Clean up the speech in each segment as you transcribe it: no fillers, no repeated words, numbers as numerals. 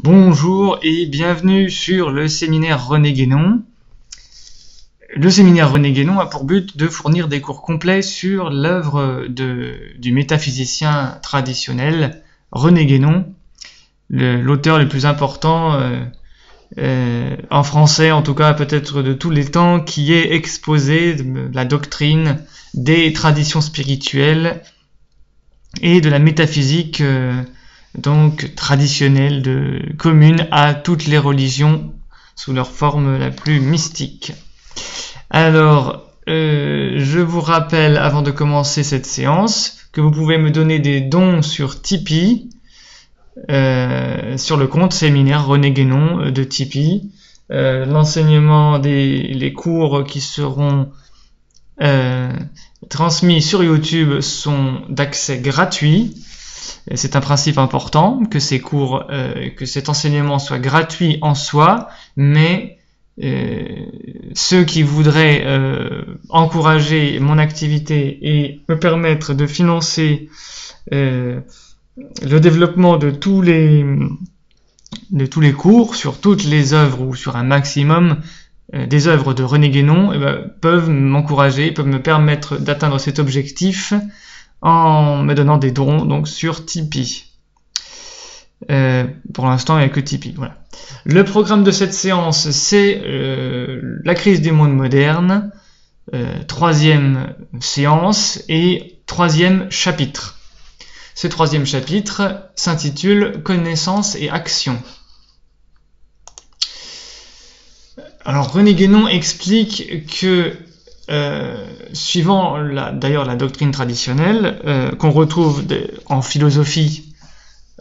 Bonjour et bienvenue sur le séminaire René Guénon. Le séminaire René Guénon a pour but de fournir des cours complets sur l'œuvre du métaphysicien traditionnel René Guénon, l'auteur le plus important en français, en tout cas peut-être de tous les temps, qui ait exposé la doctrine des traditions spirituelles et de la métaphysique donc traditionnelle commune à toutes les religions sous leur forme la plus mystique. Alors, je vous rappelle avant de commencer cette séance que vous pouvez me donner des dons sur Tipeee, sur le compte séminaire René Guénon de Tipeee. L'enseignement les cours qui seront transmis sur YouTube sont d'accès gratuit. C'est un principe important que ces cours, que cet enseignement soit gratuit en soi, mais ceux qui voudraient encourager mon activité et me permettre de financer le développement de tous les cours sur toutes les œuvres ou sur un maximum des œuvres de René Guénon, peuvent m'encourager, peuvent me permettre d'atteindre cet objectif en me donnant des dons donc sur Tipeee. Pour l'instant il n'y a que Tipeee. Voilà. Le programme de cette séance, c'est la crise du monde moderne, troisième séance et troisième chapitre. Ce troisième chapitre s'intitule Connaissance et action. Alors René Guénon explique que suivant d'ailleurs la doctrine traditionnelle qu'on retrouve en philosophie,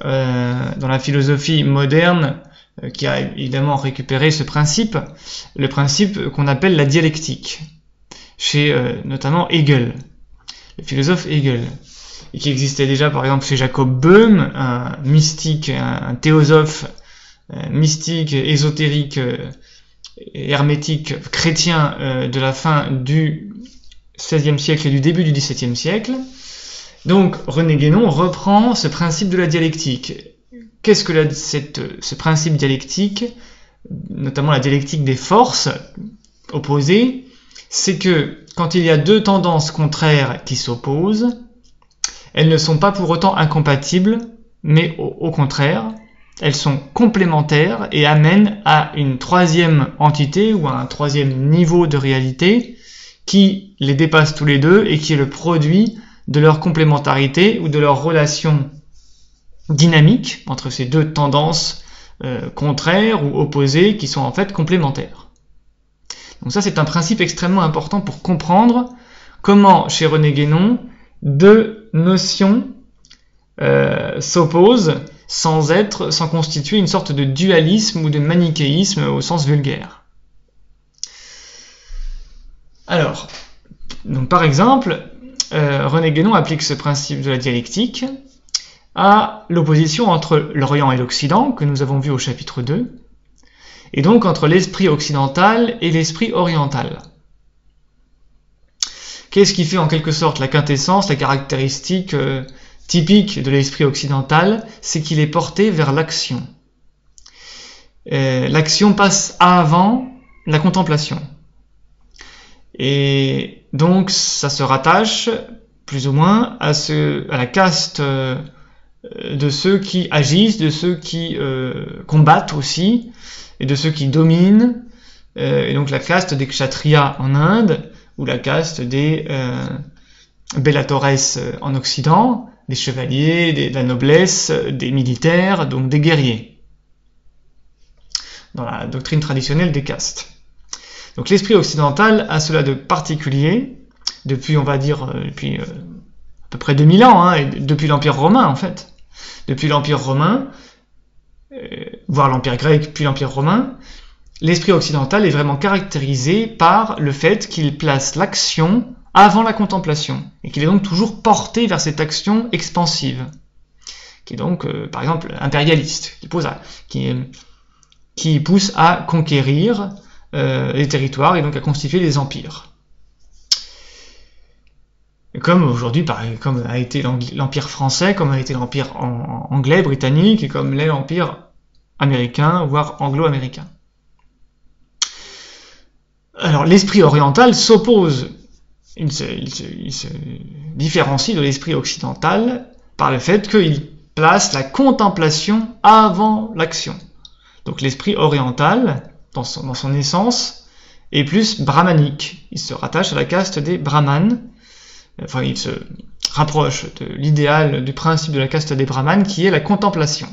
dans la philosophie moderne, qui a évidemment récupéré ce principe, le principe qu'on appelle la dialectique, chez notamment Hegel, le philosophe Hegel, et qui existait déjà par exemple chez Jacob Böhm, un mystique, un théosophe mystique, ésotérique, hermétique chrétien de la fin du XVIe siècle et du début du XVIIe siècle. Donc René Guénon reprend ce principe de la dialectique. Qu'est-ce que ce principe dialectique, notamment la dialectique des forces opposées? C'est que quand il y a deux tendances contraires qui s'opposent, elles ne sont pas pour autant incompatibles, mais au contraire, elles sont complémentaires et amènent à une troisième entité ou à un troisième niveau de réalité qui les dépasse tous les deux et qui est le produit de leur complémentarité ou de leur relation dynamique entre ces deux tendances contraires ou opposées qui sont en fait complémentaires. Donc ça, c'est un principe extrêmement important pour comprendre comment chez René Guénon deux notions s'opposent sans constituer une sorte de dualisme ou de manichéisme au sens vulgaire. Alors, donc par exemple, René Guénon applique ce principe de la dialectique à l'opposition entre l'Orient et l'Occident, que nous avons vu au chapitre 2, et donc entre l'esprit occidental et l'esprit oriental. Qu'est-ce qui fait en quelque sorte la quintessence, la caractéristique typique de l'esprit occidental? C'est qu'il est porté vers l'action. L'action passe avant la contemplation. Et donc ça se rattache plus ou moins à la caste de ceux qui agissent, de ceux qui combattent aussi, et de ceux qui dominent, et donc la caste des kshatriyas en Inde, ou la caste des bellatores en Occident, des chevaliers, de la noblesse, des militaires, donc des guerriers, dans la doctrine traditionnelle des castes. Donc l'esprit occidental a cela de particulier, depuis, on va dire, depuis à peu près 2000 ans, et depuis l'Empire romain en fait. Depuis l'Empire romain, voire l'Empire grec, puis l'Empire romain, l'esprit occidental est vraiment caractérisé par le fait qu'il place l'action avant la contemplation, et qu'il est donc toujours porté vers cette action expansive, qui est donc, par exemple, impérialiste, qui pousse à conquérir les territoires et donc à constituer des empires. Comme aujourd'hui, comme a été l'Empire français, comme a été l'Empire anglais, britannique, et comme l'est l'Empire américain, voire anglo-américain. Alors l'esprit oriental s'oppose, il se différencie de l'esprit occidental par le fait qu'il place la contemplation avant l'action. Donc l'esprit oriental, dans son essence, est plus brahmanique. Il se rattache à la caste des brahmanes, enfin il se rapproche de l'idéal, du principe de la caste des brahmanes qui est la contemplation,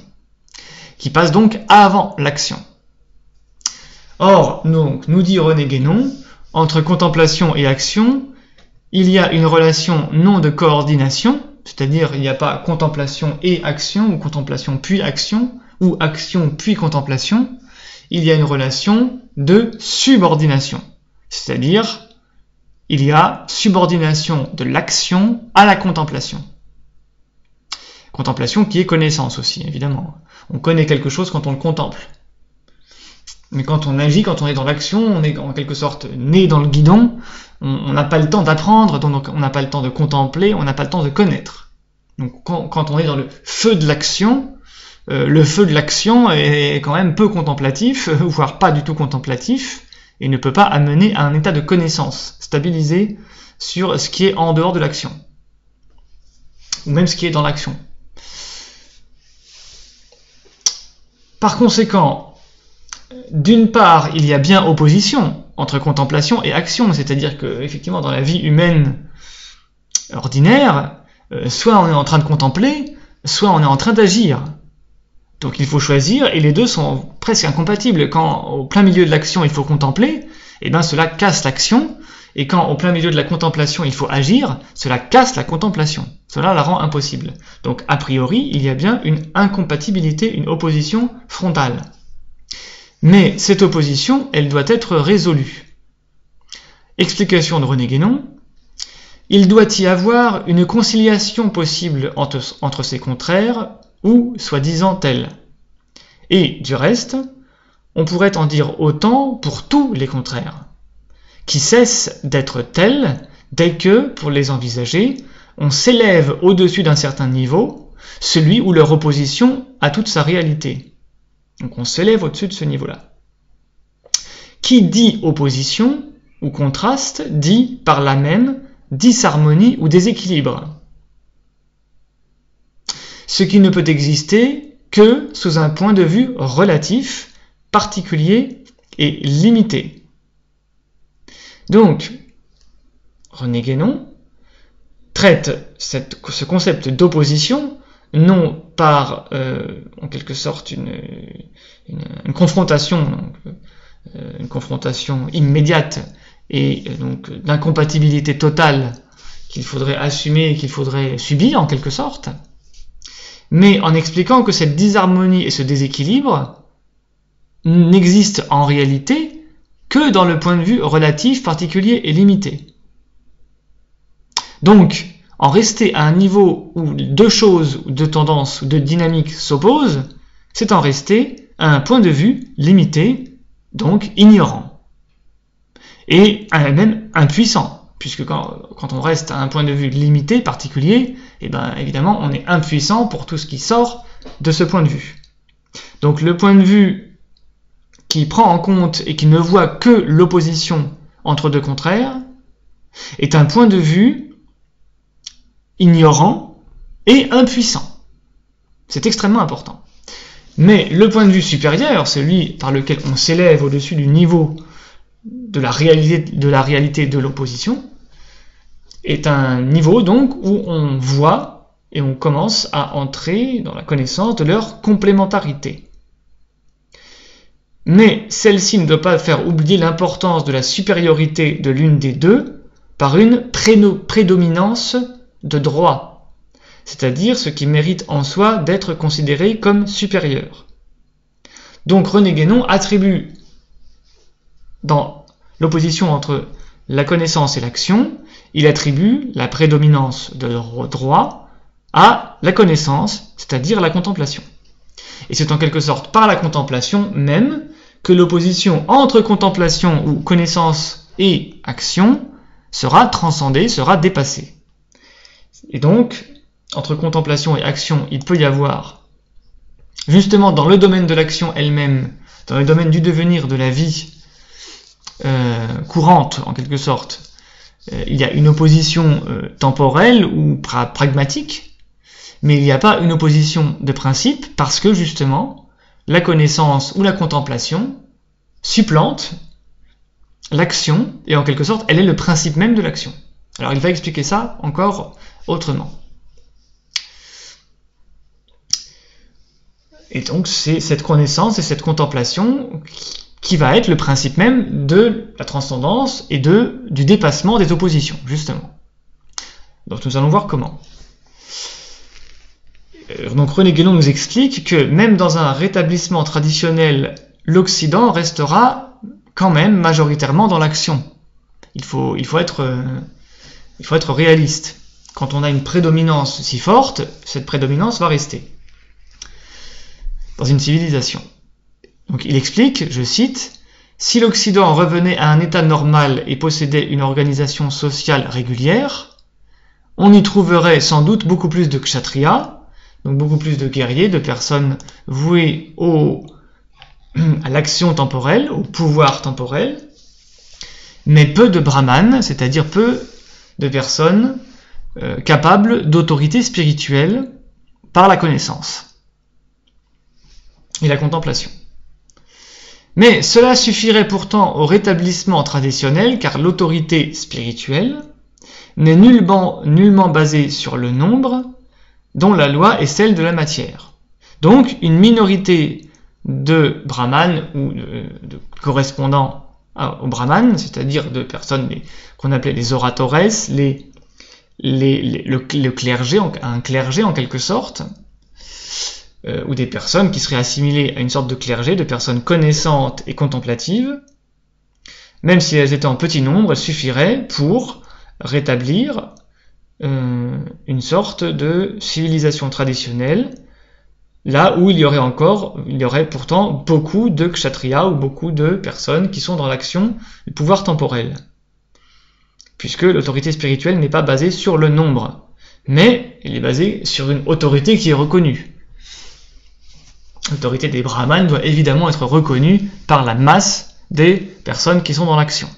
qui passe donc avant l'action. Or, donc, nous dit René Guénon, entre contemplation et action, il y a une relation non de coordination, c'est-à-dire il n'y a pas contemplation et action, ou contemplation puis action, ou action puis contemplation, il y a une relation de subordination, c'est-à-dire il y a subordination de l'action à la contemplation. Contemplation qui est connaissance aussi, évidemment. On connaît quelque chose quand on le contemple. Mais quand on agit, quand on est dans l'action, on est en quelque sorte né dans le guidon, on n'a pas le temps d'apprendre, donc on n'a pas le temps de contempler, on n'a pas le temps de connaître. Donc quand on est dans le feu de l'action est quand même peu contemplatif, voire pas du tout contemplatif, et ne peut pas amener à un état de connaissance stabilisé sur ce qui est en dehors de l'action, ou même ce qui est dans l'action. Par conséquent, d'une part, il y a bien opposition entre contemplation et action, c'est-à-dire que, effectivement, dans la vie humaine ordinaire, soit on est en train de contempler, soit on est en train d'agir. Donc il faut choisir, et les deux sont presque incompatibles. Quand au plein milieu de l'action il faut contempler, et bien cela casse l'action, et quand au plein milieu de la contemplation il faut agir, cela casse la contemplation. Cela la rend impossible. Donc a priori, il y a bien une incompatibilité, une opposition frontale. Mais cette opposition, elle doit être résolue. Explication de René Guénon. Il doit y avoir une conciliation possible entre ces contraires, ou soi-disant tels. Et du reste, on pourrait en dire autant pour tous les contraires, qui cessent d'être tels dès que, pour les envisager, on s'élève au-dessus d'un certain niveau, celui où leur opposition a toute sa réalité. Donc on s'élève au-dessus de ce niveau-là. Qui dit opposition ou contraste dit par là même disharmonie ou déséquilibre. Ce qui ne peut exister que sous un point de vue relatif, particulier et limité. Donc, René Guénon traite ce concept d'opposition non par, en quelque sorte, une confrontation, donc, une confrontation immédiate et donc d'incompatibilité totale qu'il faudrait assumer et qu'il faudrait subir en quelque sorte, mais en expliquant que cette disharmonie et ce déséquilibre n'existent en réalité que dans le point de vue relatif, particulier et limité. Donc, en rester à un niveau où deux choses, ou deux tendances, ou deux dynamiques s'opposent, c'est en rester à un point de vue limité, donc ignorant, et même impuissant. Puisque quand on reste à un point de vue limité, particulier, eh bien évidemment on est impuissant pour tout ce qui sort de ce point de vue. Donc le point de vue qui prend en compte et qui ne voit que l'opposition entre deux contraires est un point de vue ignorant et impuissant. C'est extrêmement important. Mais le point de vue supérieur, celui par lequel on s'élève au-dessus du niveau de la réalité de l'opposition, est un niveau donc où on voit et on commence à entrer dans la connaissance de leur complémentarité. Mais celle-ci ne doit pas faire oublier l'importance de la supériorité de l'une des deux par une prédominance de droit, c'est-à-dire ce qui mérite en soi d'être considéré comme supérieur. Donc René Guénon attribue dans l'opposition entre la connaissance et l'action, il attribue la prédominance de droit à la connaissance, c'est-à-dire la contemplation. Et c'est en quelque sorte par la contemplation même que l'opposition entre contemplation ou connaissance et action sera transcendée, sera dépassée. Et donc, entre contemplation et action, il peut y avoir justement dans le domaine de l'action elle-même, dans le domaine du devenir de la vie courante en quelque sorte, il y a une opposition temporelle ou pragmatique, mais il n'y a pas une opposition de principe parce que justement la connaissance ou la contemplation supplante l'action et en quelque sorte elle est le principe même de l'action. Alors il va expliquer ça encore autrement. Et donc c'est cette connaissance et cette contemplation qui va être le principe même de la transcendance et du dépassement des oppositions, justement. Donc nous allons voir comment. Donc René Guénon nous explique que même dans un rétablissement traditionnel, l'Occident restera quand même majoritairement dans l'action. Il faut être réaliste. Quand on a une prédominance si forte, cette prédominance va rester dans une civilisation. Donc il explique, je cite, « Si l'Occident revenait à un état normal et possédait une organisation sociale régulière, on y trouverait sans doute beaucoup plus de kshatriyas, donc beaucoup plus de guerriers, de personnes vouées à l'action temporelle, au pouvoir temporel, mais peu de brahmanes, c'est-à-dire peu de personnes capables d'autorité spirituelle par la connaissance et la contemplation. Mais cela suffirait pourtant au rétablissement traditionnel, car l'autorité spirituelle n'est nullement basée sur le nombre, dont la loi est celle de la matière. Donc, une minorité de brahmanes ou de correspondants aux brahmanes, c'est-à-dire de personnes qu'on appelait les oratores, le clergé, un clergé en quelque sorte, ou des personnes qui seraient assimilées à une sorte de clergé, de personnes connaissantes et contemplatives, même si elles étaient en petit nombre, elles suffiraient pour rétablir une sorte de civilisation traditionnelle, là où il y aurait pourtant beaucoup de kshatriyas ou beaucoup de personnes qui sont dans l'action du pouvoir temporel, puisque l'autorité spirituelle n'est pas basée sur le nombre, mais elle est basée sur une autorité qui est reconnue. L'autorité des brahmanes doit évidemment être reconnue par la masse des personnes qui sont dans l'action.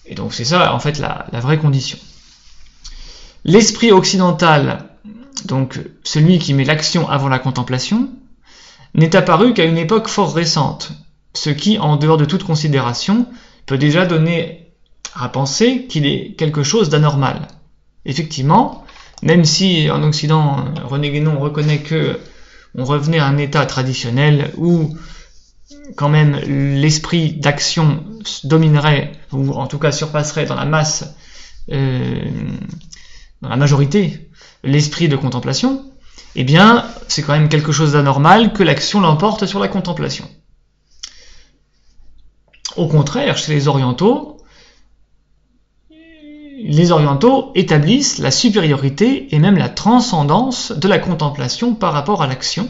Et donc c'est ça en fait la vraie condition. L'esprit occidental, donc celui qui met l'action avant la contemplation, n'est apparu qu'à une époque fort récente, ce qui, en dehors de toute considération, peut déjà donner à penser qu'il est quelque chose d'anormal. Effectivement, même si en Occident, René Guénon reconnaît que on revenait à un état traditionnel où quand même l'esprit d'action dominerait, ou en tout cas surpasserait dans la masse, dans la majorité, l'esprit de contemplation, eh bien c'est quand même quelque chose d'anormal que l'action l'emporte sur la contemplation. Au contraire, chez les orientaux établissent la supériorité et même la transcendance de la contemplation par rapport à l'action,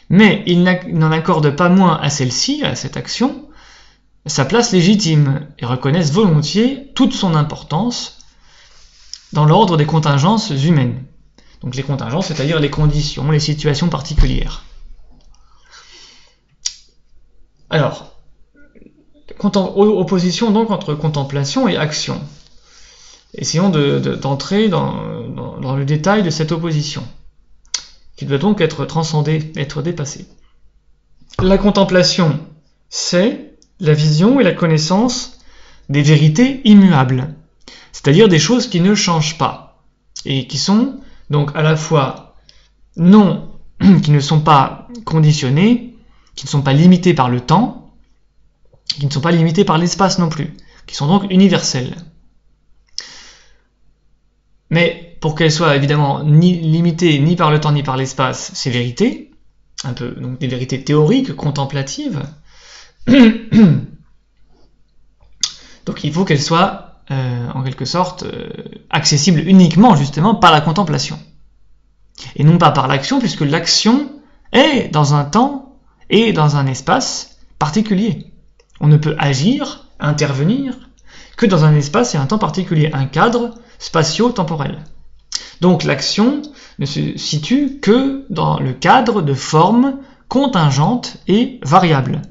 mais ils n'en accordent pas moins à celle-ci, à cette action, sa place légitime et reconnaissent volontiers toute son importance dans l'ordre des contingences humaines. Donc les contingences, c'est-à-dire les conditions, les situations particulières. Alors, opposition donc entre contemplation et action. Essayons d'entrer dans le détail de cette opposition, qui doit donc être transcendée, être dépassée. La contemplation, c'est la vision et la connaissance des vérités immuables, c'est-à-dire des choses qui ne changent pas, et qui sont donc à la fois qui ne sont pas conditionnées, qui ne sont pas limitées par le temps, qui ne sont pas limitées par l'espace non plus, qui sont donc universelles. Mais pour qu'elles soient évidemment ni limitées ni par le temps ni par l'espace, ces vérités, un peu donc des vérités théoriques, contemplatives, donc il faut qu'elles soient en quelque sorte accessibles uniquement justement par la contemplation. Et non pas par l'action, puisque l'action est dans un temps et dans un espace particulier. On ne peut agir, intervenir, que dans un espace et un temps particulier, un cadre spatio-temporel. Donc l'action ne se situe que dans le cadre de formes contingentes et variables.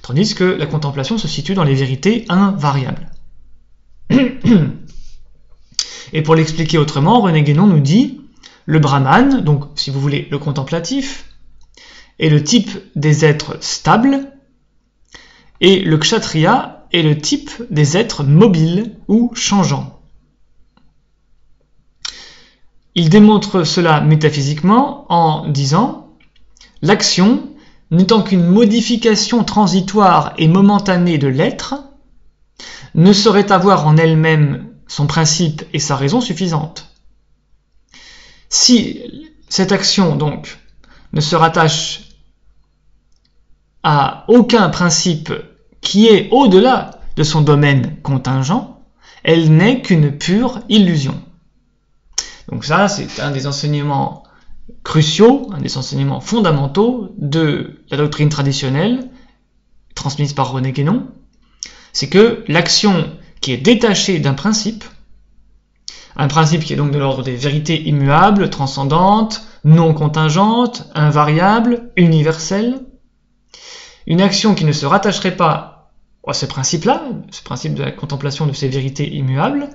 Tandis que la contemplation se situe dans les vérités invariables. Et pour l'expliquer autrement, René Guénon nous dit, le Brahman, donc si vous voulez le contemplatif, est le type des êtres stables, et le Kshatriya est le type des êtres mobiles ou changeants. Il démontre cela métaphysiquement en disant « L'action, n'étant qu'une modification transitoire et momentanée de l'être, ne saurait avoir en elle-même son principe et sa raison suffisante. Si cette action, donc, ne se rattache à aucun principe qui est au-delà de son domaine contingent, elle n'est qu'une pure illusion. » Donc ça, c'est un des enseignements cruciaux, un des enseignements fondamentaux de la doctrine traditionnelle transmise par René Guénon, c'est que l'action qui est détachée d'un principe, un principe qui est donc de l'ordre des vérités immuables, transcendantes, non contingentes, invariables, universelles, une action qui ne se rattacherait pas à ce principe-là, ce principe de la contemplation de ces vérités immuables,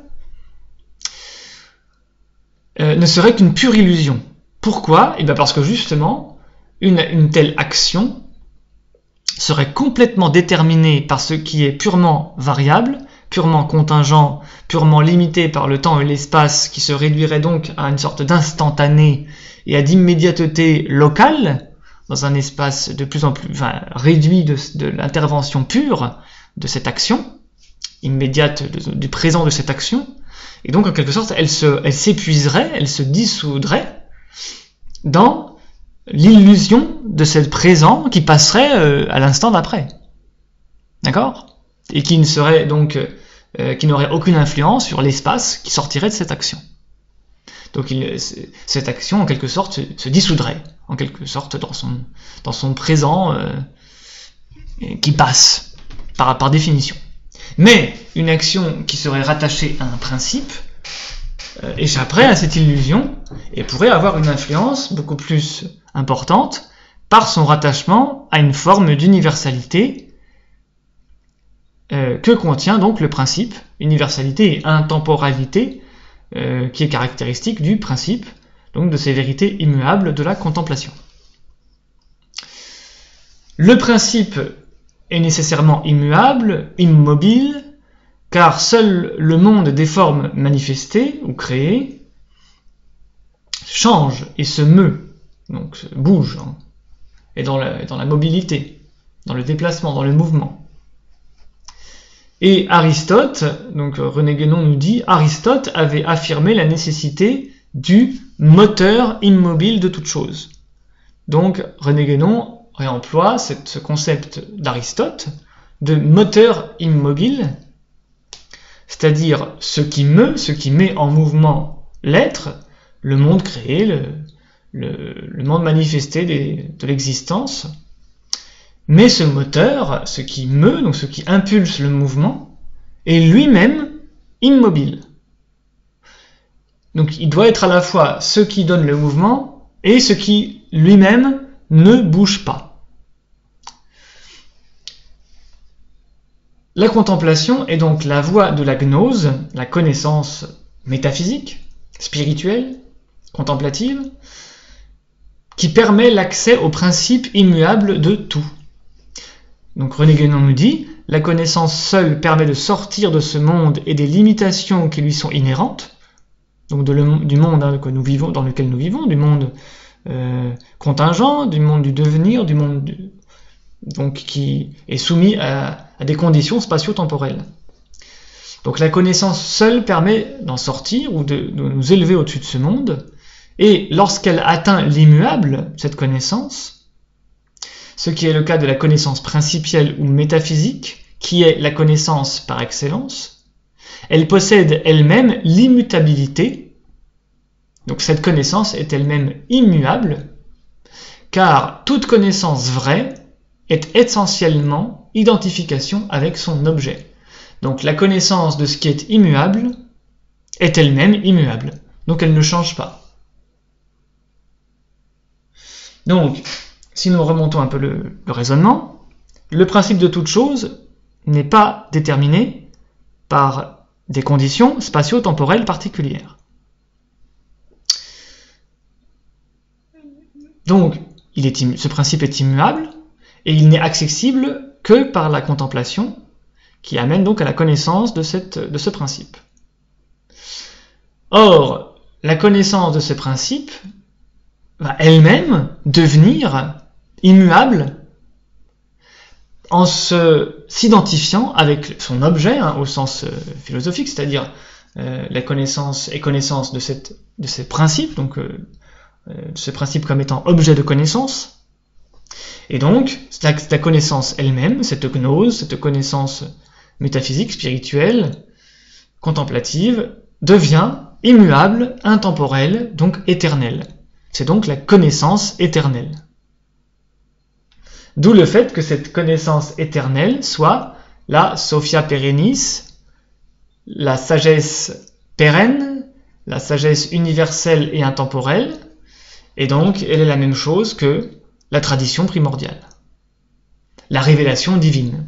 ne serait qu'une pure illusion. Pourquoi ? Eh bien parce que justement, une telle action serait complètement déterminée par ce qui est purement variable, purement contingent, purement limité par le temps et l'espace, qui se réduirait donc à une sorte d'instantané et à d'immédiateté locale, dans un espace de plus en plus réduit de l'intervention pure de cette action, immédiate du présent de cette action, et donc en quelque sorte elle s'épuiserait, elle se dissoudrait dans l'illusion de ce présent qui passerait à l'instant d'après. D'accord ? Et qui ne serait donc qui n'aurait aucune influence sur l'espace qui sortirait de cette action. Donc cette action en quelque sorte se dissoudrait, en quelque sorte dans son présent qui passe par définition. Mais une action qui serait rattachée à un principe échapperait à cette illusion et pourrait avoir une influence beaucoup plus importante par son rattachement à une forme d'universalité que contient donc le principe, universalité et intemporalité qui est caractéristique du principe, donc de ces vérités immuables de la contemplation. Le principe est nécessairement immuable, immobile, car seul le monde des formes manifestées ou créées change et se meut, donc bouge, et dans la mobilité, dans le déplacement, dans le mouvement. Et Aristote, donc René Guénon nous dit, Aristote avait affirmé la nécessité du moteur immobile de toute chose. Donc René Guénon réemploie ce concept d'Aristote de moteur immobile, c'est-à-dire ce qui meut, ce qui met en mouvement l'être, le monde créé, le monde manifesté de l'existence. Mais ce moteur, ce qui meut, donc ce qui impulse le mouvement, est lui-même immobile. Donc il doit être à la fois ce qui donne le mouvement et ce qui lui-même ne bouge pas. La contemplation est donc la voie de la gnose, la connaissance métaphysique, spirituelle, contemplative, qui permet l'accès au principe immuable de tout. Donc René Guénon nous dit, la connaissance seule permet de sortir de ce monde et des limitations qui lui sont inhérentes, donc du monde que nous vivons, dans lequel nous vivons, du monde contingent, du monde du devenir, du monde donc qui est soumis à des conditions spatio-temporelles. Donc la connaissance seule permet d'en sortir ou de nous élever au-dessus de ce monde, et lorsqu'elle atteint l'immuable, cette connaissance, ce qui est le cas de la connaissance principielle ou métaphysique, qui est la connaissance par excellence, elle possède elle-même l'immutabilité, donc cette connaissance est elle-même immuable, car toute connaissance vraie est essentiellement identification avec son objet. Donc la connaissance de ce qui est immuable est elle-même immuable. donc elle ne change pas. Donc, si nous remontons un peu le raisonnement, le principe de toute chose n'est pas déterminé par des conditions spatio-temporelles particulières. Donc, ce principe est immuable et il n'est accessible que par la contemplation qui amène donc à la connaissance de ce principe. Or, la connaissance de ce principe va elle-même devenir immuable en s'identifiant avec son objet, au sens philosophique, c'est-à-dire la connaissance et connaissance de ces principes, donc ce principe comme étant objet de connaissance. Et donc, la connaissance elle-même, cette gnose, cette connaissance métaphysique, spirituelle, contemplative, devient immuable, intemporelle, donc éternelle. C'est donc la connaissance éternelle. D'où le fait que cette connaissance éternelle soit la Sophia perennis, la sagesse pérenne, la sagesse universelle et intemporelle, et donc elle est la même chose que la tradition primordiale, la révélation divine,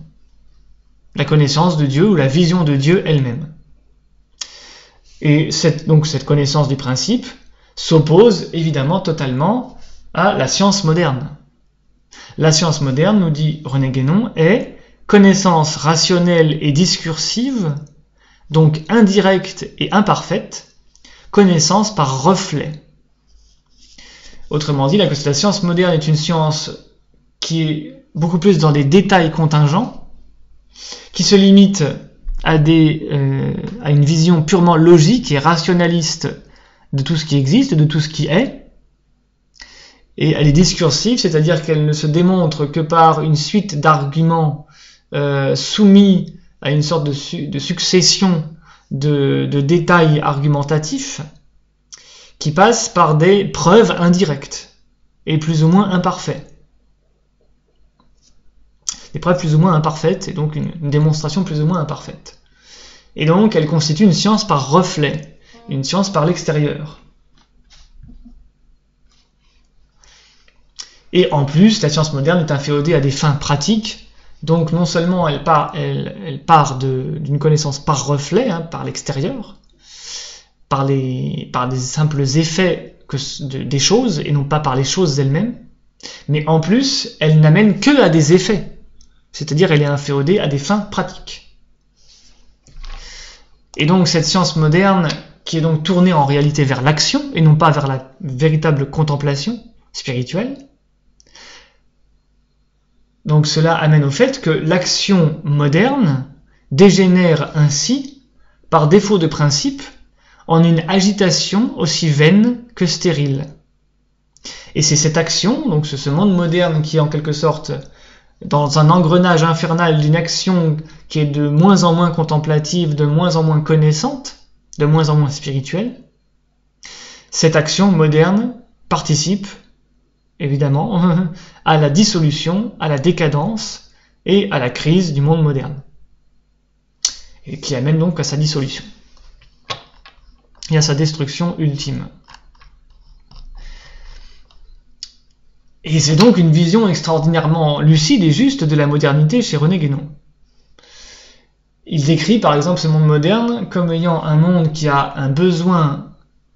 la connaissance de Dieu ou la vision de Dieu elle-même. Et cette connaissance du principe s'oppose évidemment totalement à la science moderne. La science moderne, nous dit René Guénon, est connaissance rationnelle et discursive, donc indirecte et imparfaite, connaissance par reflet. Autrement dit, la science moderne est une science qui est beaucoup plus dans des détails contingents, qui se limite à une vision purement logique et rationaliste de tout ce qui existe, de tout ce qui est, et elle est discursive, c'est-à-dire qu'elle ne se démontre que par une suite d'arguments soumis à une sorte de succession de détails argumentatifs qui passent par des preuves indirectes et plus ou moins imparfaites. Des preuves plus ou moins imparfaites et donc une démonstration plus ou moins imparfaite. Et donc elle constitue une science par reflet, une science par l'extérieur. Et en plus, la science moderne est inféodée à des fins pratiques, donc non seulement elle part d'une connaissance par reflet, par l'extérieur, par des simples effets des choses, et non pas par les choses elles-mêmes, mais en plus, elle n'amène que à des effets, c'est-à-dire elle est inféodée à des fins pratiques. Et donc cette science moderne, qui est donc tournée en réalité vers l'action, et non pas vers la véritable contemplation spirituelle, donc cela amène au fait que l'action moderne dégénère ainsi, par défaut de principe, en une agitation aussi vaine que stérile. Et c'est cette action, donc ce monde moderne qui est en quelque sorte dans un engrenage infernal d'une action qui est de moins en moins contemplative, de moins en moins connaissante, de moins en moins spirituelle, cette action moderne participe évidemment à la dissolution, à la décadence et à la crise du monde moderne, et qui amène donc à sa dissolution et à sa destruction ultime. Et c'est donc une vision extraordinairement lucide et juste de la modernité chez René Guénon. Il décrit par exemple ce monde moderne comme ayant un monde qui a un besoin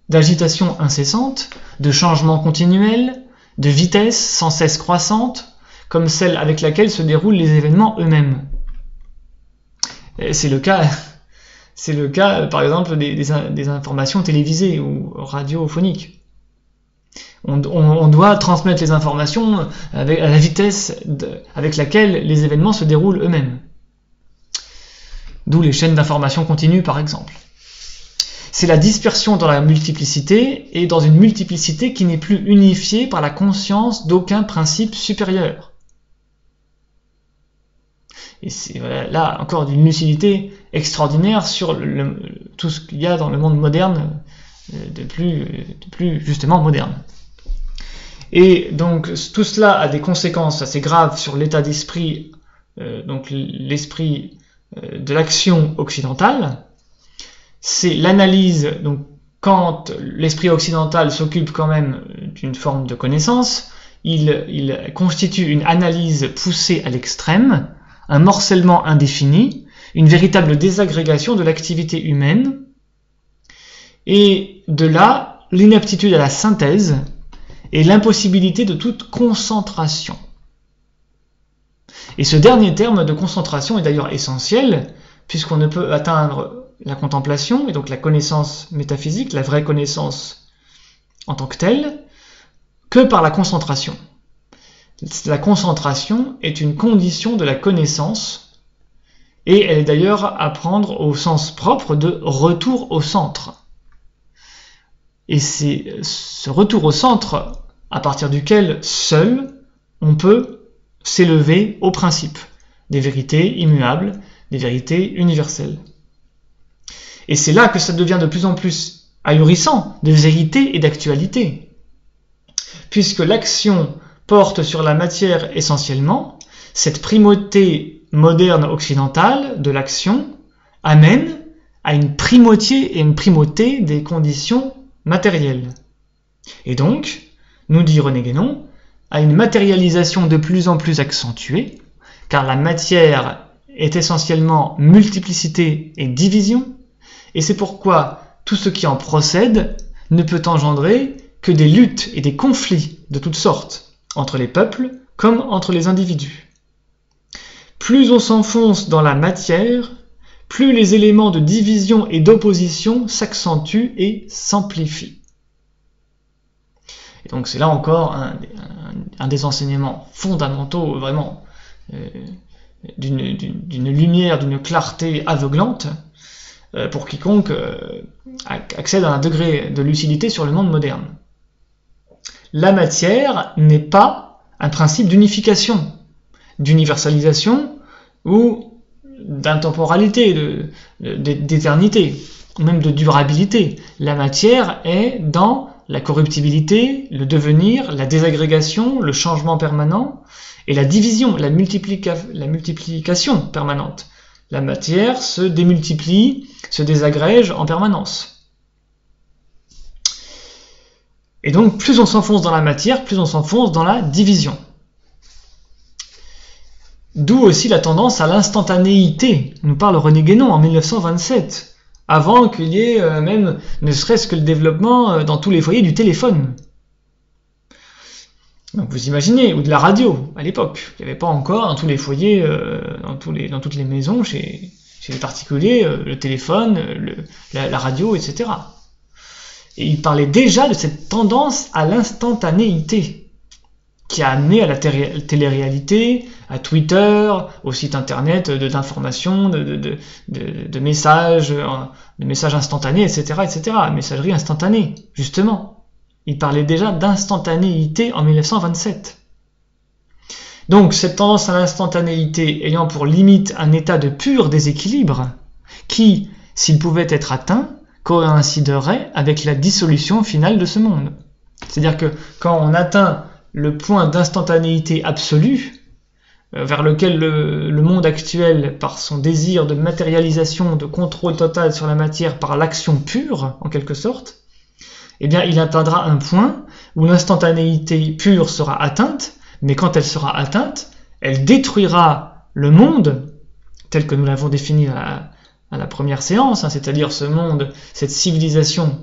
d'agitation incessante, de changement continuel, de vitesse sans cesse croissante, comme celle avec laquelle se déroulent les événements eux-mêmes. Et c'est le cas par exemple des informations télévisées ou radiophoniques. On doit transmettre les informations à la vitesse avec laquelle les événements se déroulent eux-mêmes. D'où les chaînes d'information continues par exemple. C'est la dispersion dans la multiplicité et dans une multiplicité qui n'est plus unifiée par la conscience d'aucun principe supérieur. Et c'est là encore d'une lucidité extraordinaire sur tout ce qu'il y a dans le monde moderne de plus justement moderne. Et donc tout cela a des conséquences assez graves sur l'état d'esprit, donc l'esprit de l'action occidentale. C'est l'analyse donc quand l'esprit occidental s'occupe quand même d'une forme de connaissance, il constitue une analyse poussée à l'extrême, un morcellement indéfini, une véritable désagrégation de l'activité humaine, et de là, l'inaptitude à la synthèse et l'impossibilité de toute concentration. Et ce dernier terme de concentration est d'ailleurs essentiel, puisqu'on ne peut atteindre la contemplation, et donc la connaissance métaphysique, la vraie connaissance en tant que telle, que par la concentration. La concentration est une condition de la connaissance, et elle est d'ailleurs à prendre au sens propre de retour au centre. Et c'est ce retour au centre à partir duquel seul on peut s'élever au principe des vérités immuables, des vérités universelles. Et c'est là que ça devient de plus en plus ahurissant de vérité et d'actualité, puisque l'action porte sur la matière essentiellement, cette primauté moderne occidentale de l'action amène à une primauté et une primauté des conditions matérielles. Et donc, nous dit René Guénon, à une matérialisation de plus en plus accentuée, car la matière est essentiellement multiplicité et division, et c'est pourquoi tout ce qui en procède ne peut engendrer que des luttes et des conflits de toutes sortes, entre les peuples comme entre les individus. Plus on s'enfonce dans la matière, plus les éléments de division et d'opposition s'accentuent et s'amplifient. Et donc c'est là encore un des enseignements fondamentaux, vraiment, d'une lumière, d'une clarté aveuglante, pour quiconque accède à un degré de lucidité sur le monde moderne. La matière n'est pas un principe d'unification, d'universalisation ou d'intemporalité, d'éternité, ou même de durabilité. La matière est dans la corruptibilité, le devenir, la désagrégation, le changement permanent et la division, la multiplication permanente. La matière se démultiplie, se désagrège en permanence. Et donc, plus on s'enfonce dans la matière, plus on s'enfonce dans la division. D'où aussi la tendance à l'instantanéité, nous parle René Guénon en 1927, avant qu'il y ait même, ne serait-ce que le développement dans tous les foyers du téléphone. Donc vous imaginez, ou de la radio à l'époque, il n'y avait pas encore dans tous les foyers, dans toutes les maisons, chez les particuliers, le téléphone, la radio, etc. Et il parlait déjà de cette tendance à l'instantanéité, qui a amené à la télé-réalité, à Twitter, au site internet d'information, de messages instantanés, etc., etc., messagerie instantanée, justement. Il parlait déjà d'instantanéité en 1927. Donc, cette tendance à l'instantanéité ayant pour limite un état de pur déséquilibre, qui, s'il pouvait être atteint, coïnciderait avec la dissolution finale de ce monde. C'est-à-dire que quand on atteint le point d'instantanéité absolue, vers lequel le monde actuel, par son désir de matérialisation, de contrôle total sur la matière, par l'action pure, en quelque sorte, eh bien, il atteindra un point où l'instantanéité pure sera atteinte, mais quand elle sera atteinte, elle détruira le monde, tel que nous l'avons défini à la première séance, c'est-à-dire ce monde, cette civilisation,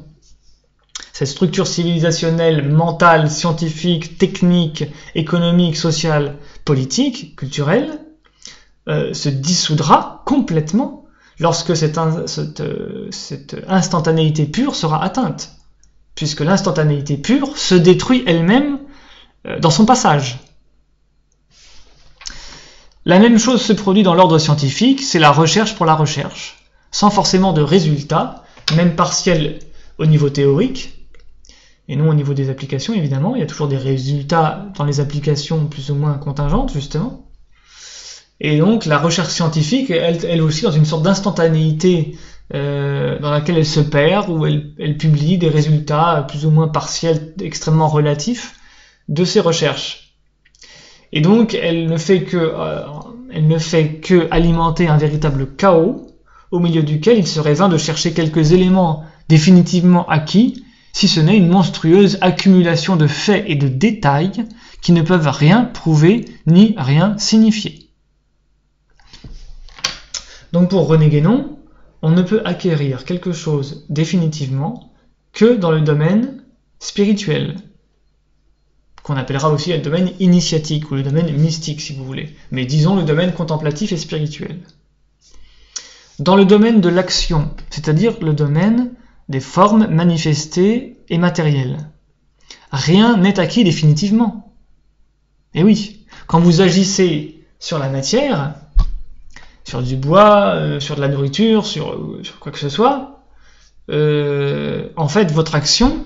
cette structure civilisationnelle, mentale, scientifique, technique, économique, sociale, politique, culturelle, se dissoudra complètement lorsque cette instantanéité pure sera atteinte, puisque l'instantanéité pure se détruit elle-même dans son passage. La même chose se produit dans l'ordre scientifique, c'est la recherche pour la recherche, sans forcément de résultats, même partiels au niveau théorique, et non au niveau des applications évidemment. Il y a toujours des résultats dans les applications plus ou moins contingentes, justement. Et donc la recherche scientifique, elle aussi dans une sorte d'instantanéité dans laquelle elle se perd, où elle publie des résultats plus ou moins partiels, extrêmement relatifs de ses recherches. Et donc elle ne fait que alimenter un véritable chaos, au milieu duquel il serait vain de chercher quelques éléments définitivement acquis, si ce n'est une monstrueuse accumulation de faits et de détails qui ne peuvent rien prouver ni rien signifier. Donc pour René Guénon, on ne peut acquérir quelque chose définitivement que dans le domaine spirituel, qu'on appellera aussi le domaine initiatique ou le domaine mystique si vous voulez, mais disons le domaine contemplatif et spirituel. Dans le domaine de l'action, c'est-à-dire le domaine des formes manifestées et matérielles, rien n'est acquis définitivement. Et oui, quand vous agissez sur la matière, sur du bois, sur de la nourriture, sur quoi que ce soit, en fait, votre action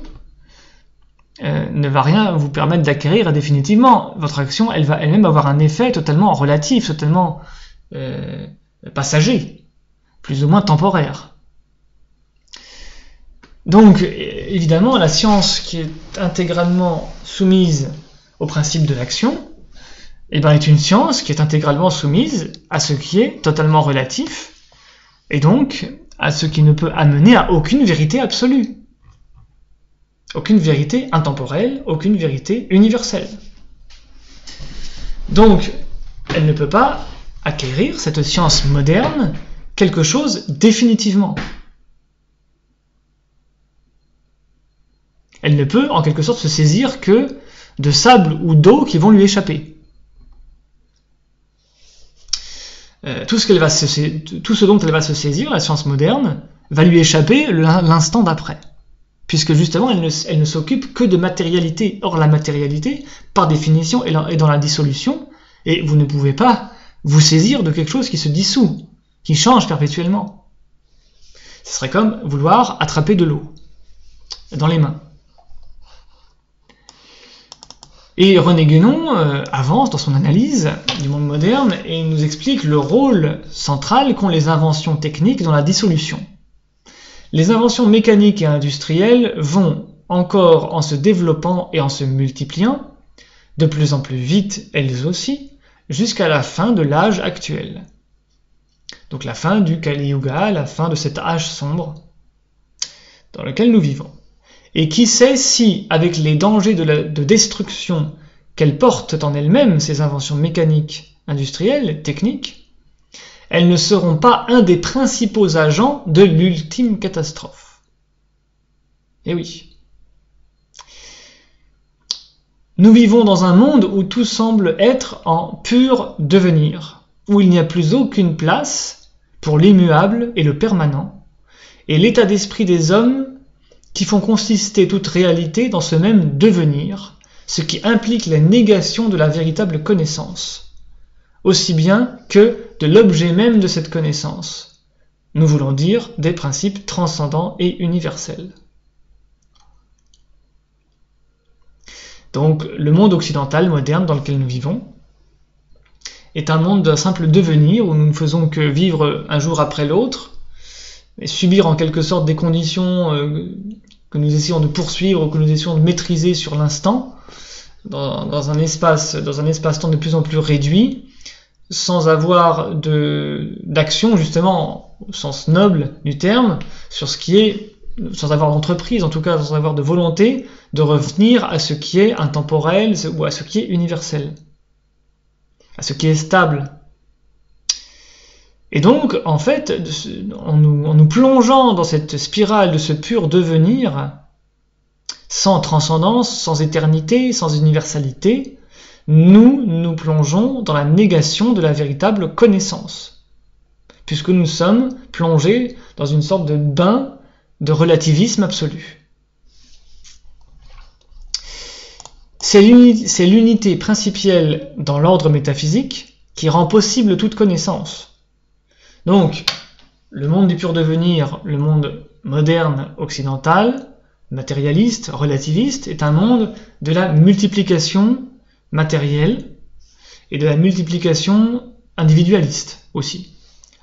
ne va rien vous permettre d'acquérir définitivement. Votre action, elle va elle-même avoir un effet totalement relatif, totalement passager, plus ou moins temporaire. Donc, évidemment, la science qui est intégralement soumise au principe de l'action, est une science qui est intégralement soumise à ce qui est totalement relatif, et donc à ce qui ne peut amener à aucune vérité absolue. Aucune vérité intemporelle, aucune vérité universelle. Donc, elle ne peut pas acquérir, cette science moderne, quelque chose définitivement. Elle ne peut, en quelque sorte, se saisir que de sable ou d'eau qui vont lui échapper. Tout ce dont elle va se saisir, la science moderne, va lui échapper l'instant d'après. Puisque justement, elle ne s'occupe que de matérialité. Or, la matérialité, par définition, est dans la dissolution, et vous ne pouvez pas vous saisir de quelque chose qui se dissout, qui change perpétuellement. Ce serait comme vouloir attraper de l'eau dans les mains. Et René Guénon avance dans son analyse du monde moderne et nous explique le rôle central qu'ont les inventions techniques dans la dissolution. Les inventions mécaniques et industrielles vont, encore en se développant et en se multipliant, de plus en plus vite elles aussi, jusqu'à la fin de l'âge actuel. Donc la fin du Kali Yuga, la fin de cet âge sombre dans lequel nous vivons. Et qui sait si, avec les dangers de destruction qu'elles portent en elles-mêmes, ces inventions mécaniques, industrielles, techniques, elles ne seront pas un des principaux agents de l'ultime catastrophe. Eh oui. Nous vivons dans un monde où tout semble être en pur devenir, où il n'y a plus aucune place pour l'immuable et le permanent, et l'état d'esprit des hommes qui font consister toute réalité dans ce même devenir, ce qui implique la négation de la véritable connaissance, aussi bien que de l'objet même de cette connaissance. Nous voulons dire des principes transcendants et universels. Donc, le monde occidental moderne dans lequel nous vivons est un monde d'un simple devenir où nous ne faisons que vivre un jour après l'autre, et subir en quelque sorte des conditions que nous essayons de poursuivre ou que nous essayons de maîtriser sur l'instant, dans un espace-temps de plus en plus réduit, sans avoir d'action justement au sens noble du terme, sur ce qui est, sans avoir d'entreprise, en tout cas sans avoir de volonté de revenir à ce qui est intemporel ou à ce qui est universel, à ce qui est stable. Et donc, en fait, en nous plongeant dans cette spirale de ce pur devenir, sans transcendance, sans éternité, sans universalité, nous plongeons dans la négation de la véritable connaissance, puisque nous sommes plongés dans une sorte de bain de relativisme absolu. C'est l'unité principielle dans l'ordre métaphysique qui rend possible toute connaissance. Donc, le monde du pur devenir, le monde moderne occidental, matérialiste, relativiste, est un monde de la multiplication matérielle et de la multiplication individualiste aussi.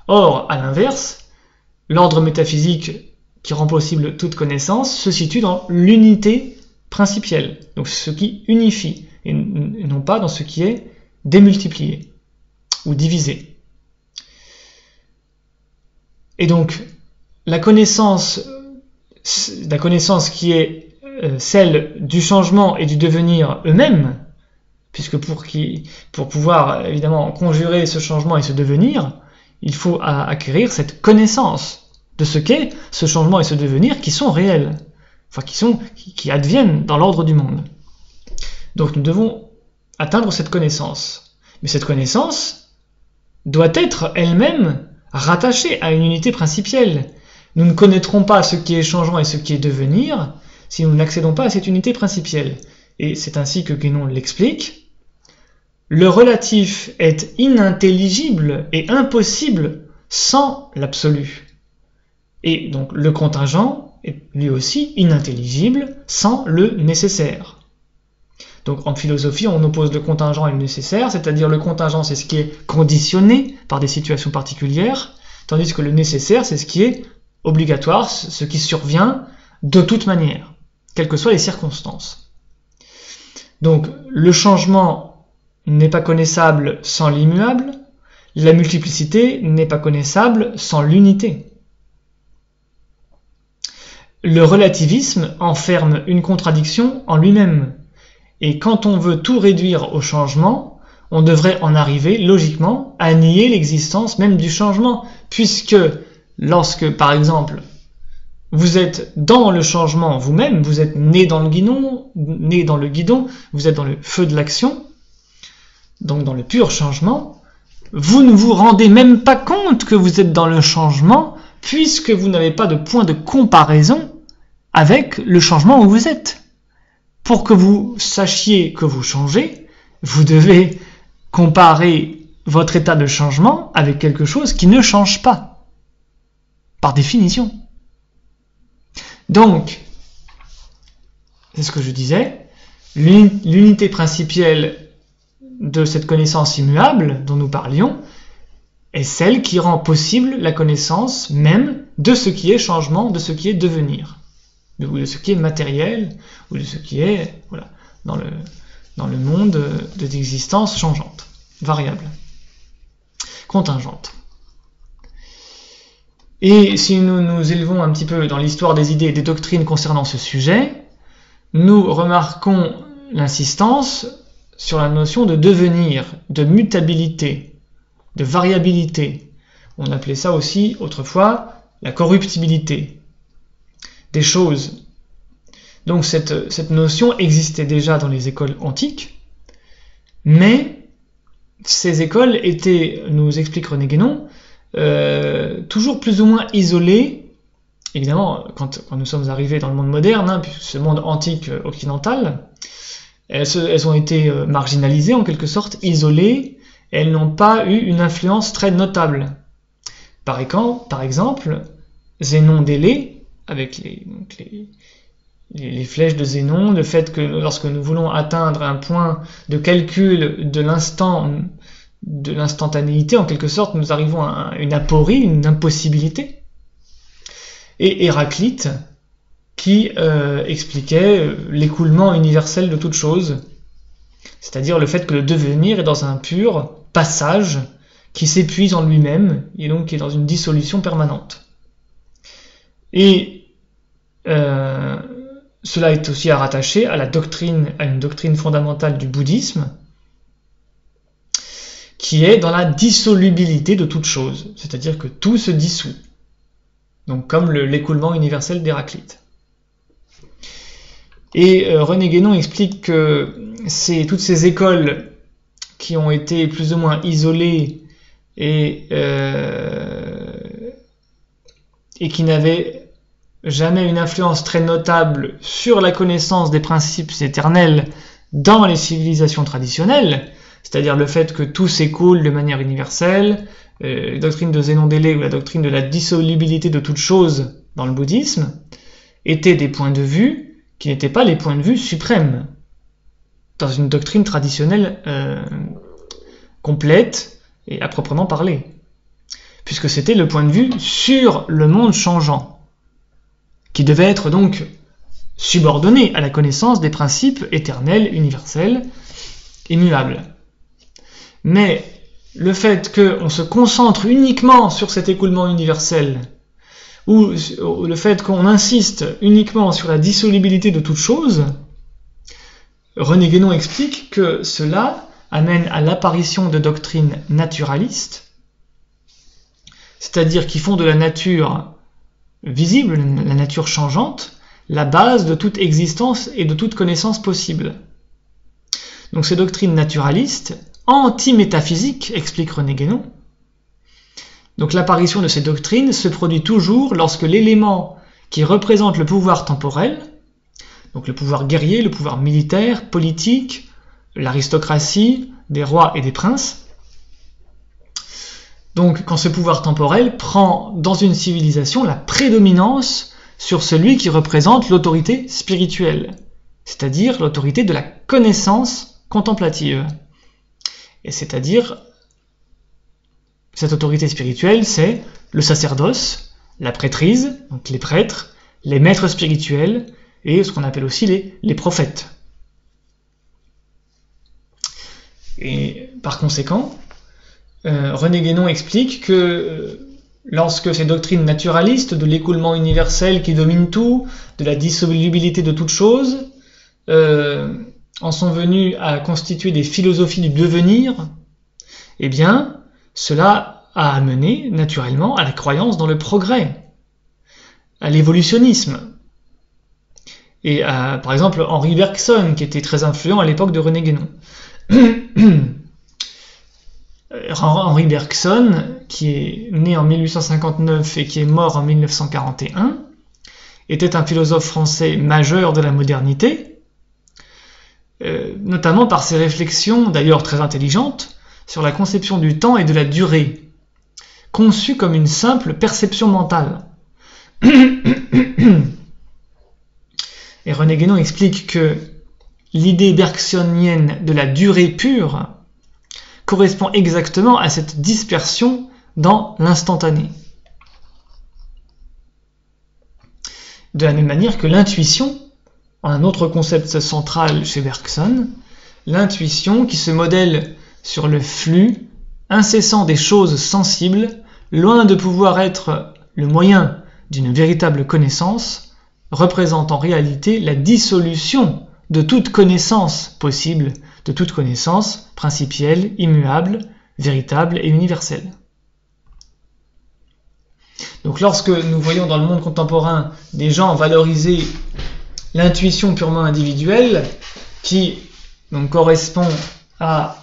Or, à l'inverse, l'ordre métaphysique qui rend possible toute connaissance se situe dans l'unité principielle, donc ce qui unifie, et non pas dans ce qui est démultiplié ou divisé. Et donc, la connaissance la connaissance qui est celle du changement et du devenir eux-mêmes, puisque pour pouvoir évidemment conjurer ce changement et ce devenir, il faut acquérir cette connaissance de ce qu'est ce changement et ce devenir qui sont réels, enfin qui adviennent dans l'ordre du monde. Donc nous devons atteindre cette connaissance. Mais cette connaissance doit être elle-même rattachée à une unité principielle. Nous ne connaîtrons pas ce qui est changement et ce qui est devenir si nous n'accédons pas à cette unité principielle. Et c'est ainsi que Guénon l'explique. Le relatif est inintelligible et impossible sans l'absolu. Et donc le contingent est lui aussi inintelligible sans le nécessaire. Donc en philosophie, on oppose le contingent et le nécessaire, c'est-à-dire le contingent, c'est ce qui est conditionné par des situations particulières, tandis que le nécessaire, c'est ce qui est obligatoire, ce qui survient de toute manière, quelles que soient les circonstances. Donc le changement n'est pas connaissable sans l'immuable, la multiplicité n'est pas connaissable sans l'unité. Le relativisme enferme une contradiction en lui-même. Et quand on veut tout réduire au changement, on devrait en arriver logiquement à nier l'existence même du changement, puisque lorsque, par exemple, vous êtes dans le changement vous-même, vous êtes né dans le guidon, vous êtes dans le feu de l'action, donc dans le pur changement, vous ne vous rendez même pas compte que vous êtes dans le changement, puisque vous n'avez pas de point de comparaison avec le changement où vous êtes. Pour que vous sachiez que vous changez, vous devez comparer votre état de changement avec quelque chose qui ne change pas, par définition. Donc, c'est ce que je disais, l'unité principielle de cette connaissance immuable dont nous parlions est celle qui rend possible la connaissance même de ce qui est changement, de ce qui est devenir, ou de ce qui est matériel, ou de ce qui est dans le monde des existences changeantes, variables, contingentes. Et si nous nous élevons un petit peu dans l'histoire des idées et des doctrines concernant ce sujet, nous remarquons l'insistance sur la notion de devenir, de mutabilité, de variabilité. On appelait ça aussi autrefois la corruptibilité des choses. Donc cette notion existait déjà dans les écoles antiques, mais ces écoles étaient, nous explique René Guénon, toujours plus ou moins isolées, évidemment quand nous sommes arrivés dans le monde moderne, ce monde antique occidental, elles ont été marginalisées en quelque sorte, isolées, et elles n'ont pas eu une influence très notable. Par exemple, Zénon d'Élée, avec les flèches de Zénon, le fait que lorsque nous voulons atteindre un point de calcul de l'instantanéité, en quelque sorte, nous arrivons à une aporie, une impossibilité. Et Héraclite, qui expliquait l'écoulement universel de toute chose, c'est-à-dire le fait que le devenir est dans un pur passage qui s'épuise en lui-même, et donc qui est dans une dissolution permanente. Et cela est aussi à rattacher à une doctrine fondamentale du bouddhisme, qui est dans la dissolubilité de toute chose, c'est-à-dire que tout se dissout, donc comme l'écoulement universel d'Héraclite. Et René Guénon explique que c'est toutes ces écoles qui ont été plus ou moins isolées et qui n'avaient jamais une influence très notable sur la connaissance des principes éternels dans les civilisations traditionnelles, c'est-à-dire le fait que tout s'écoule de manière universelle, la doctrine de Zénon d'Élée ou la doctrine de la dissolubilité de toute chose dans le bouddhisme, étaient des points de vue qui n'étaient pas les points de vue suprêmes dans une doctrine traditionnelle complète et à proprement parler, puisque c'était le point de vue sur le monde changeant, qui devait être donc subordonné à la connaissance des principes éternels, universels, immuables. Mais le fait qu'on se concentre uniquement sur cet écoulement universel, ou le fait qu'on insiste uniquement sur la dissolubilité de toute chose, René Guénon explique que cela amène à l'apparition de doctrines naturalistes, c'est-à-dire qui font de la nature visible, la nature changeante, la base de toute existence et de toute connaissance possible. Donc ces doctrines naturalistes, anti-métaphysiques, explique René Guénon. Donc l'apparition de ces doctrines se produit toujours lorsque l'élément qui représente le pouvoir temporel, donc le pouvoir guerrier, le pouvoir militaire, politique, l'aristocratie, des rois et des princes, donc quand ce pouvoir temporel prend dans une civilisation la prédominance sur celui qui représente l'autorité spirituelle, c'est-à-dire l'autorité de la connaissance contemplative. Et c'est-à-dire, cette autorité spirituelle, c'est le sacerdoce, la prêtrise, donc les prêtres, les maîtres spirituels, et ce qu'on appelle aussi les prophètes. Et par conséquent, René Guénon explique que lorsque ces doctrines naturalistes de l'écoulement universel qui domine tout, de la dissolubilité de toute chose, en sont venus à constituer des philosophies du devenir, eh bien, cela a amené naturellement à la croyance dans le progrès, à l'évolutionnisme. Et par exemple, Henri Bergson, qui était très influent à l'époque de René Guénon. Henri Bergson, qui est né en 1859 et qui est mort en 1941, était un philosophe français majeur de la modernité, notamment par ses réflexions, d'ailleurs très intelligentes, sur la conception du temps et de la durée, conçue comme une simple perception mentale. Et René Guénon explique que l'idée bergsonienne de la durée pure correspond exactement à cette dispersion dans l'instantané. De la même manière que l'intuition, un autre concept central chez Bergson, l'intuition qui se modèle sur le flux incessant des choses sensibles, loin de pouvoir être le moyen d'une véritable connaissance, représente en réalité la dissolution de toute connaissance possible, de toute connaissance principielle, immuable, véritable et universelle. Donc lorsque nous voyons dans le monde contemporain des gens valoriser l'intuition purement individuelle, qui donc correspond à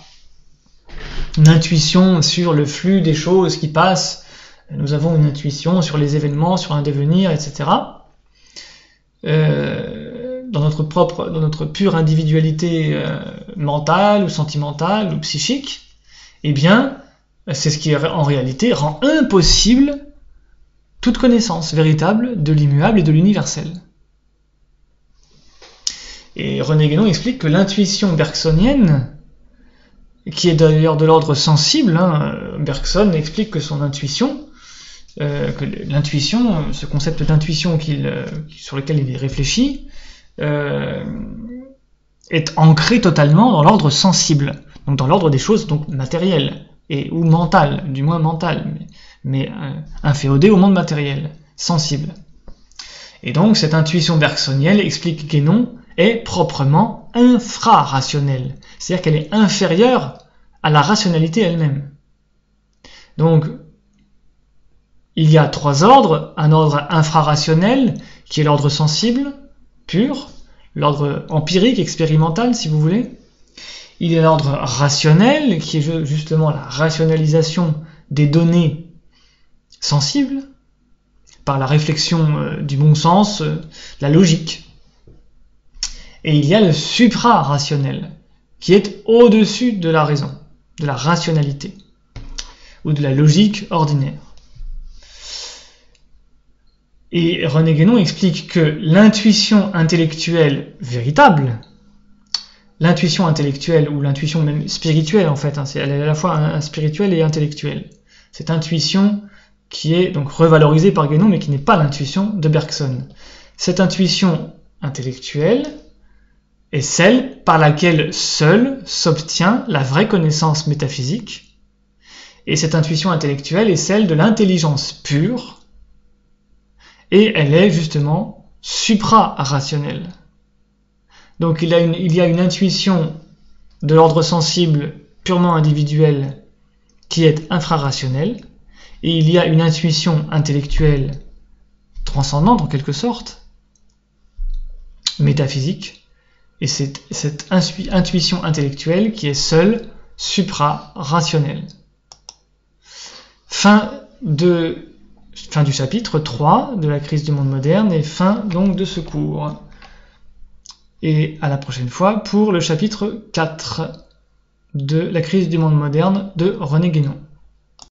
une intuition sur le flux des choses qui passent, nous avons une intuition sur les événements, sur un devenir, etc. Dans notre pure individualité mentale ou sentimentale ou psychique, eh bien, c'est ce qui en réalité rend impossible toute connaissance véritable de l'immuable et de l'universel. Et René Guénon explique que l'intuition bergsonienne, qui est d'ailleurs de l'ordre sensible, Bergson explique que son intuition, que l'intuition, ce concept d'intuition sur lequel il réfléchit, est ancré totalement dans l'ordre sensible, donc dans l'ordre des choses donc matérielles ou mentales, du moins mentales, mais inféodées au monde matériel, sensible. Et donc cette intuition bergsonienne, explique Guénon, est proprement infrarationnelle, c'est-à-dire qu'elle est inférieure à la rationalité elle-même. Donc il y a trois ordres, un ordre infrarationnel qui est l'ordre sensible, pur, l'ordre empirique, expérimental si vous voulez. Il y a l'ordre rationnel qui est justement la rationalisation des données sensibles par la réflexion du bon sens, la logique. Et il y a le supra-rationnel qui est au-dessus de la raison, de la rationalité ou de la logique ordinaire. Et René Guénon explique que l'intuition intellectuelle véritable, l'intuition intellectuelle ou l'intuition même spirituelle en fait, elle est à la fois spirituelle et intellectuelle. Cette intuition qui est donc revalorisée par Guénon mais qui n'est pas l'intuition de Bergson. Cette intuition intellectuelle est celle par laquelle seule s'obtient la vraie connaissance métaphysique, et cette intuition intellectuelle est celle de l'intelligence pure, et elle est justement supra-rationnelle. Donc il y a une intuition de l'ordre sensible purement individuel qui est infrarationnelle, et il y a une intuition intellectuelle transcendante en quelque sorte, métaphysique, et c'est cette intuition intellectuelle qui est seule supra-rationnelle. Fin du chapitre 3 de la crise du monde moderne et fin donc de ce cours. Et à la prochaine fois pour le chapitre 4 de la crise du monde moderne de René Guénon.